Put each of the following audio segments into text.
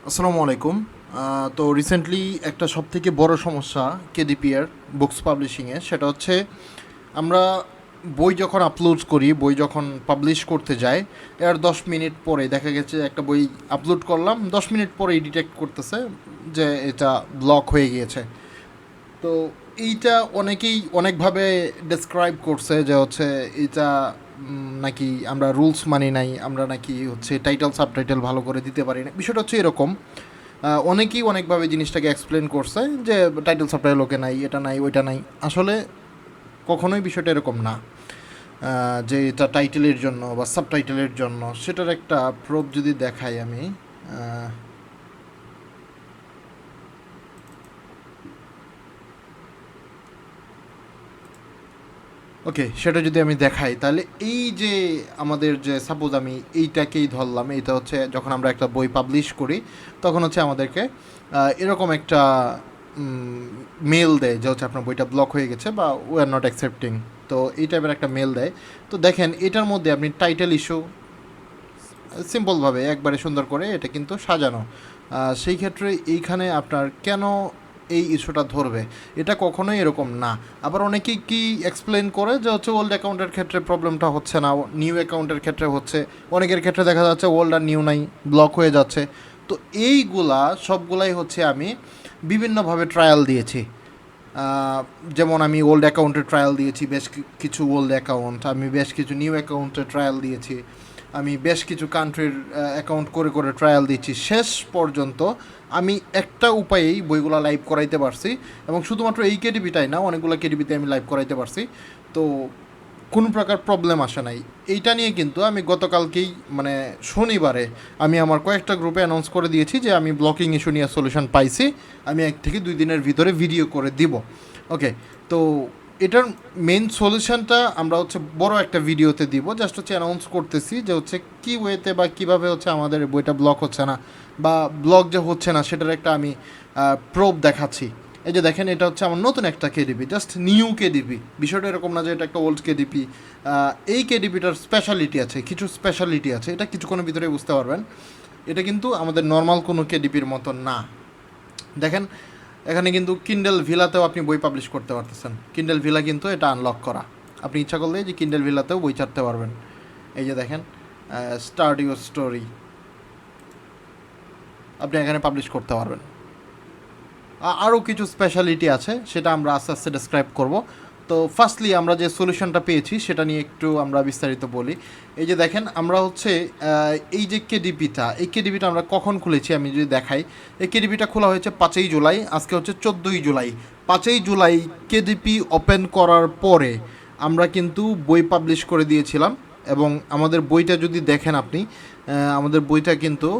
আসসালামু আলাইকুম। তো রিসেন্টলি একটা সবথেকে বড় সমস্যা কেডিপির বুকস পাবলিশিংয়ে, সেটা হচ্ছে আমরা বই যখন আপলোড করি, বই যখন পাবলিশ করতে যাই, এর 10 মিনিট পরে দেখা গেছে একটা বই আপলোড করলাম, 10 মিনিট পরেই ডিটেক্ট করতেছে যে এটা ব্লক হয়ে গিয়েছে। তো এইটা অনেকেই অনেকভাবে ডেসক্রাইব করছে যে হচ্ছে এটা নাকি আমরা রুলস মানি নাই, আমরা নাকি হচ্ছে টাইটেল সাবটাইটেল ভালো করে দিতে পারি না। বিষয়টা হচ্ছে এরকম, অনেকেই অনেকভাবে জিনিসটাকে এক্সপ্লেন করছে যে টাইটেল সাবটাইটেল ওকে নাই, এটা নাই, ওইটা নাই। আসলে কখনোই বিষয়টা এরকম না। যে এটা টাইটেলের জন্য বা সাবটাইটেলের জন্য, সেটার একটা প্রুফ যদি দেখাই আমি। ওকে, সেটা যদি আমি দেখাই তাহলে এই যে আমাদের যে সাপোজ আমি এইটাকেই ধরলাম, এইটা হচ্ছে যখন আমরা একটা বই পাবলিশ করি তখন হচ্ছে আমাদেরকে এরকম একটা মেল দেয় যে হচ্ছে আপনার বইটা ব্লক হয়ে গেছে বা উই আর নট অ্যাকসেপ্টিং। তো এই টাইপের একটা মেল দেয়। তো দেখেন এটার মধ্যে আপনি টাইটেল ইস্যু সিম্পলভাবে একবারে সুন্দর করে এটা কিন্তু সাজানো। সেই ক্ষেত্রে এইখানে আপনার কেন এই ইস্যুটা ধরবে, এটা কখনোই এরকম না। আবার অনেকেই কি এক্সপ্লেন করে যে হচ্ছে ওল্ড অ্যাকাউন্টের ক্ষেত্রে প্রবলেমটা হচ্ছে না, নিউ অ্যাকাউন্টের ক্ষেত্রে হচ্ছে। অনেকের ক্ষেত্রে দেখা যাচ্ছে ওল্ড আর নিউ নাই, ব্লক হয়ে যাচ্ছে। তো এইগুলা সবগুলাই হচ্ছে আমি বিভিন্নভাবে ট্রায়াল দিয়েছি। যেমন আমি ওল্ড অ্যাকাউন্টের ট্রায়াল দিয়েছি, বেশ কিছু ওল্ড অ্যাকাউন্ট, আমি বেশ কিছু নিউ অ্যাকাউন্টের ট্রায়াল দিয়েছি, আমি বেশ কিছু কান্ট্রির অ্যাকাউন্ট করে করে ট্রায়াল দিচ্ছি। শেষ পর্যন্ত আমি একটা উপায়েই বইগুলো লাইভ করাইতে পারছি, এবং শুধুমাত্র এই কেডিবিটাই না, অনেকগুলো কেডিবিতে আমি লাইভ করাইতে পারছি। তো কোনো প্রকার প্রবলেম আসে নাই। এইটা নিয়ে কিন্তু আমি গতকালকেই মানে শনিবারে আমি আমার কয়েকটা গ্রুপে অ্যানাউন্স করে দিয়েছি যে আমি ব্লকিং ইস্যু নিয়ে সলিউশন পাইছি, আমি 1 থেকে 2 দিনের ভিতরে ভিডিও করে দিব। ওকে, তো এটার মেন সলিউশনটা আমরা হচ্ছে বড় একটা ভিডিওতে দিব, জাস্ট হচ্ছে অ্যানাউন্স করতেছি যে হচ্ছে কী ওয়েতে বা কীভাবে হচ্ছে আমাদের বইটা ব্লক হচ্ছে না, বা ব্লক যে হচ্ছে না সেটার একটা আমি প্রুফ দেখাচ্ছি। এই যে দেখেন, এটা হচ্ছে আমার নতুন একটা কেডিপি, জাস্ট নিউ কেডিপি। বিষয়টা এরকম না যে এটা একটা ওল্ড কেডিপি। এই কেডিপিটার স্পেশালিটি আছে, কিছু স্পেশালিটি আছে, এটা কিছুক্ষণের ভিতরে বুঝতে পারবেন। এটা কিন্তু আমাদের নর্মাল কোনো কেডিপির মতো না। দেখেন, এখানে কিন্তু কিন্ডেল ভিলাতেও আপনি বই পাবলিশ করতে পারতেছেন। কিন্ডেল ভিলা কিন্তু এটা আনলক করা, আপনি ইচ্ছা করলে যে কিন্ডেল ভিলাতেও বই ছাড়তে পারবেন। এই যে দেখেন, স্টার্ট ইউর স্টোরি, আপনি এখানে পাবলিশ করতে পারবেন। আরও কিছু স্পেশালিটি আছে, সেটা আমরা আস্তে আস্তে ডেসক্রাইব করব। তো ফার্স্টলি আমরা যে সলিউশনটা পেয়েছি সেটা নিয়ে একটু আমরা বিস্তারিত বলি। এই যে দেখেন, আমরা হচ্ছে এই যে কেডিপিটা, এই কেডিপিটা আমরা কখন খুলেছি আমি যদি দেখাই। এই কেডিপিটা খোলা হয়েছে 5ই জুলাই, আজকে হচ্ছে 14ই জুলাই। 5ই জুলাই কেডিপি ওপেন করার পরে আমরা কিন্তু বই পাবলিশ করে দিয়েছিলাম। এবং আমাদের বইটা যদি দেখেন আপনি, আমাদের বইটা কিন্তু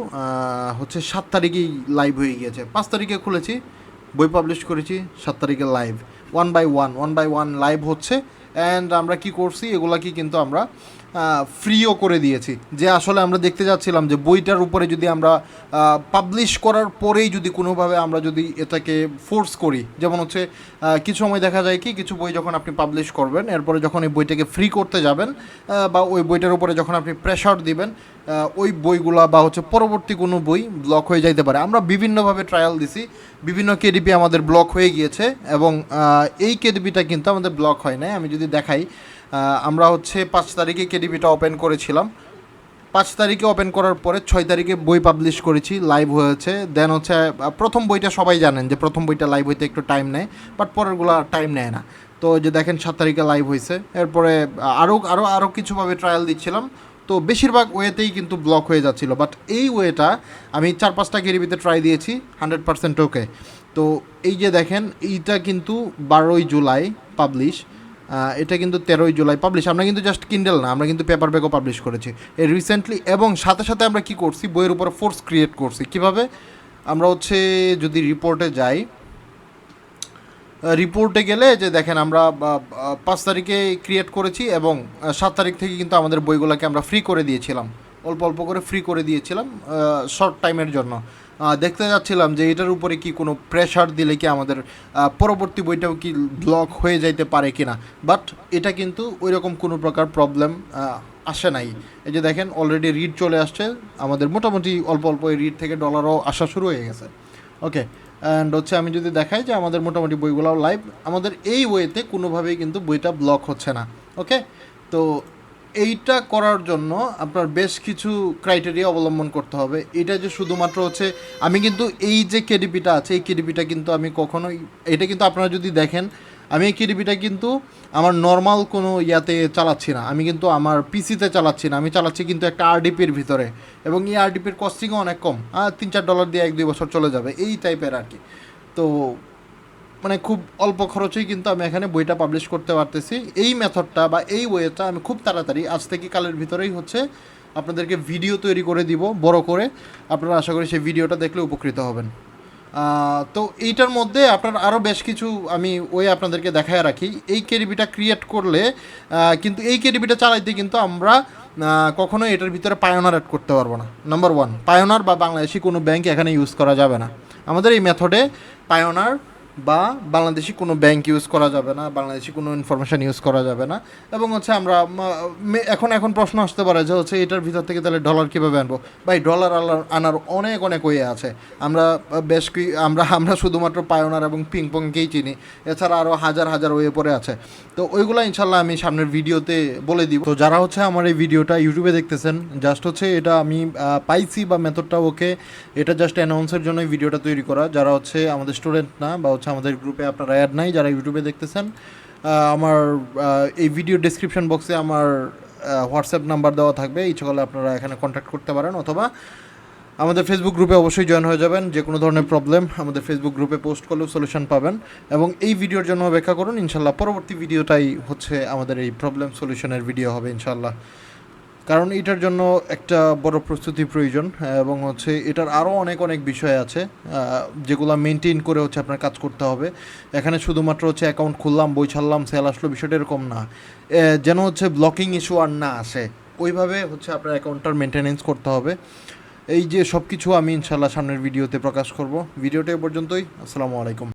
হচ্ছে 7 তারিখেই লাইভ হয়ে গিয়েছে। 5 তারিখে খুলেছি, বই পাবলিশ করেছি, 7 তারিখে live. One by one live হচ্ছে। অ্যান্ড আমরা কি করছি, এগুলাকে কিন্তু আমরা ফ্রিও করে দিয়েছি। যে আসলে আমরা দেখতে যাচ্ছিলাম যে বইটার উপরে যদি আমরা পাবলিশ করার পরেই যদি কোনোভাবে আমরা যদি এটাকে ফোর্স করি, যেমন হচ্ছে কিছু সময় দেখা যায় কি, কিছু বই যখন আপনি পাবলিশ করবেন, এরপরে যখন এই বইটাকে ফ্রি করতে যাবেন, বা ওই বইটার উপরে যখন আপনি প্রেশার দিবেন, ওই বইগুলা বা হচ্ছে পরবর্তী কোনো বই ব্লক হয়ে যাইতে পারে। আমরা বিভিন্নভাবে ট্রায়াল দিছি, বিভিন্ন কেডিপি আমাদের ব্লক হয়ে গিয়েছে, এবং এই কেডিপিটা কিন্তু আমাদের ব্লক হয় নাই। আমি যদি দেখাই, আমরা হচ্ছে 5 তারিখে কেডিপিটা ওপেন করেছিলাম। 5 তারিখে ওপেন করার পরে 6 তারিখে বই পাবলিশ করেছি, লাইভ হয়েছে। দেন হচ্ছে প্রথম বইটা সবাই জানেন যে প্রথম বইটা লাইভ হইতে একটু টাইম নেয়, বাট পরেরগুলো টাইম নেয় না। তো যে দেখেন 7 তারিখে লাইভ হয়েছে। এরপরে আরও আরও আরও কিছুভাবে ট্রায়াল দিচ্ছিলাম। তো বেশিরভাগ ওয়েতেই কিন্তু ব্লক হয়ে যাচ্ছিলো, বাট এই ওয়েটা আমি 4-5টা কেডিপিতে ট্রাই দিয়েছি, 100% ওকে। তো এই যে দেখেন, এইটা কিন্তু 12ই জুলাই পাবলিশ, এটা কিন্তু 13ই জুলাই পাবলিশ। আমরা কিন্তু জাস্ট কিন্ডেল না, আমরা কিন্তু পেপার ব্যাগও পাবলিশ করেছি এই রিসেন্টলি। এবং সাথে সাথে আমরা কি করছি, বইয়ের উপর ফোর্স ক্রিয়েট করছি। কিভাবে, আমরা হচ্ছে যদি রিপোর্টে যাই, রিপোর্টে গেলে যে দেখেন, আমরা 5 তারিখে ক্রিয়েট করেছি, এবং 7 তারিখ থেকে কিন্তু আমাদের বইগুলোকে আমরা ফ্রি করে দিয়েছিলাম, অল্প অল্প করে ফ্রি করে দিয়েছিলাম শর্ট টাইমের জন্য। দেখতে যাচ্ছিলাম যে এটার উপরে কি কোনো প্রেশার দিলে কি আমাদের পরবর্তী বইটাও কি ব্লক হয়ে যাইতে পারে কি না, বাট এটা কিন্তু ওই রকম কোনো প্রকার প্রবলেম আসে নাই। এই যে দেখেন অলরেডি রিড চলে আসছে আমাদের, মোটামুটি অল্প অল্প এই রিড থেকে ডলারও আসা শুরু হয়ে গেছে। ওকে, অ্যান্ড হচ্ছে আমি যদি দেখাই যে আমাদের মোটামুটি বইগুলোও লাইভ, আমাদের এই ওয়েতে কোনোভাবেই কিন্তু বইটা ব্লক হচ্ছে না। ওকে, তো এইটা করার জন্য আপনার বেশ কিছু ক্রাইটেরিয়া অবলম্বন করতে হবে। এটা যে শুধুমাত্র হচ্ছে আমি কিন্তু এই যে কেডিপিটা আছে এই কেডিপিটা কিন্তু আমি কখনোই, এটা কিন্তু আপনারা যদি দেখেন আমি এই কেডিপিটা কিন্তু আমার নর্মাল কোনো ইয়াতে চালাচ্ছি না, আমি কিন্তু আমার পিসিতে চালাচ্ছি না, আমি চালাচ্ছি কিন্তু একটা আরডিপির ভিতরে, এবং এই আরডিপির কস্টিংও অনেক কম, $3-4 দিয়ে 1-2 বছর চলে যাবে এই টাইপের আর কি। তো মানে খুব অল্প খরচেই কিন্তু আমি এখানে বইটা পাবলিশ করতে পারতেছি। এই মেথডটা বা এই ওয়েটা আমি খুব তাড়াতাড়ি আজ থেকে কালের ভিতরেই হচ্ছে আপনাদেরকে ভিডিও তৈরি করে দিব বড় করে, আপনারা আশা করি সেই ভিডিওটা দেখলে উপকৃত হবেন। তো এইটার মধ্যে আপনার আরও বেশ কিছু আমি ওয়ে আপনাদেরকে দেখায় রাখি। এই কেডিবিটা ক্রিয়েট করলে কিন্তু এই কেডিবিটা চালাইতে কিন্তু আমরা কখনোই এটার ভিতরে পায়োনার অ্যাড করতে পারবো না। নাম্বার 1, পায়োনার বা বাংলাদেশি কোনো ব্যাংক এখানে ইউজ করা যাবে না। আমাদের এই মেথডে পায়োনার বা বাংলাদেশি কোনো ব্যাংক ইউজ করা যাবে না, বাংলাদেশি কোনো ইনফরমেশান ইউজ করা যাবে না। এবং হচ্ছে আমরা এখন প্রশ্ন আসতে পারে যে হচ্ছে এটার ভিতর থেকে তাহলে ডলার কীভাবে আনবো? ভাই, ডলার আনার অনেক অনেক ওয়ে আছে। আমরা আমরা শুধুমাত্র পায়োনার এবং পিংপংকেই চিনি, এছাড়া আরও হাজার হাজার ওয়ে পরে আছে। তো ওইগুলো ইনশাল্লাহ আমি সামনের ভিডিওতে বলে দিব। তো যারা হচ্ছে আমার এই ভিডিওটা ইউটিউবে দেখতেছেন, জাস্ট হচ্ছে এটা আমি পাইছি বা মেথডটা ওকে, এটা জাস্ট অ্যানাউন্সের জন্য ভিডিওটা তৈরি করা। যারা হচ্ছে আমাদের স্টুডেন্ট না বা হচ্ছে আমাদের গ্রুপে আপনারা অ্যাড নাই, যারা ইউটিউবে দেখতেছেন, আমার এই ভিডিও ডেসক্রিপশন বক্সে আমার হোয়াটসঅ্যাপ নাম্বার দেওয়া থাকবে, ইচ্ছে করলে আপনারা এখানে কন্ট্যাক্ট করতে পারেন, অথবা আমাদের ফেসবুক গ্রুপে অবশ্যই জয়েন হয়ে যাবেন। যে কোনো ধরনের প্রবলেম আমাদের ফেসবুক গ্রুপে পোস্ট করলেও সলিউশন পাবেন। এবং এই ভিডিওর জন্য অপেক্ষা করুন, ইনশাল্লাহ পরবর্তী ভিডিওটাই হচ্ছে আমাদের এই প্রবলেম সলিউশনের ভিডিও হবে ইনশাল্লাহ। কারণ এটার জন্য একটা বড় প্রস্তুতি প্রয়োজন, এবং হচ্ছে এটার আরও অনেক অনেক বিষয় আছে যেগুলো মেনটেন করে হচ্ছে আপনার কাজ করতে হবে। এখানে শুধুমাত্র হচ্ছে অ্যাকাউন্ট খুললাম, বই ছাড়লাম, সেল আসলো, বিষয়টা এরকম না। যেন হচ্ছে ব্লকিং ইস্যু আর না আসে, ওইভাবে হচ্ছে আপনার অ্যাকাউন্টটার মেনটেনেন্স করতে হবে। এই যে সব কিছু আমি ইনশাল্লাহ সামনের ভিডিওতে প্রকাশ করব। ভিডিওটা এ পর্যন্তই। আসসালামু আলাইকুম।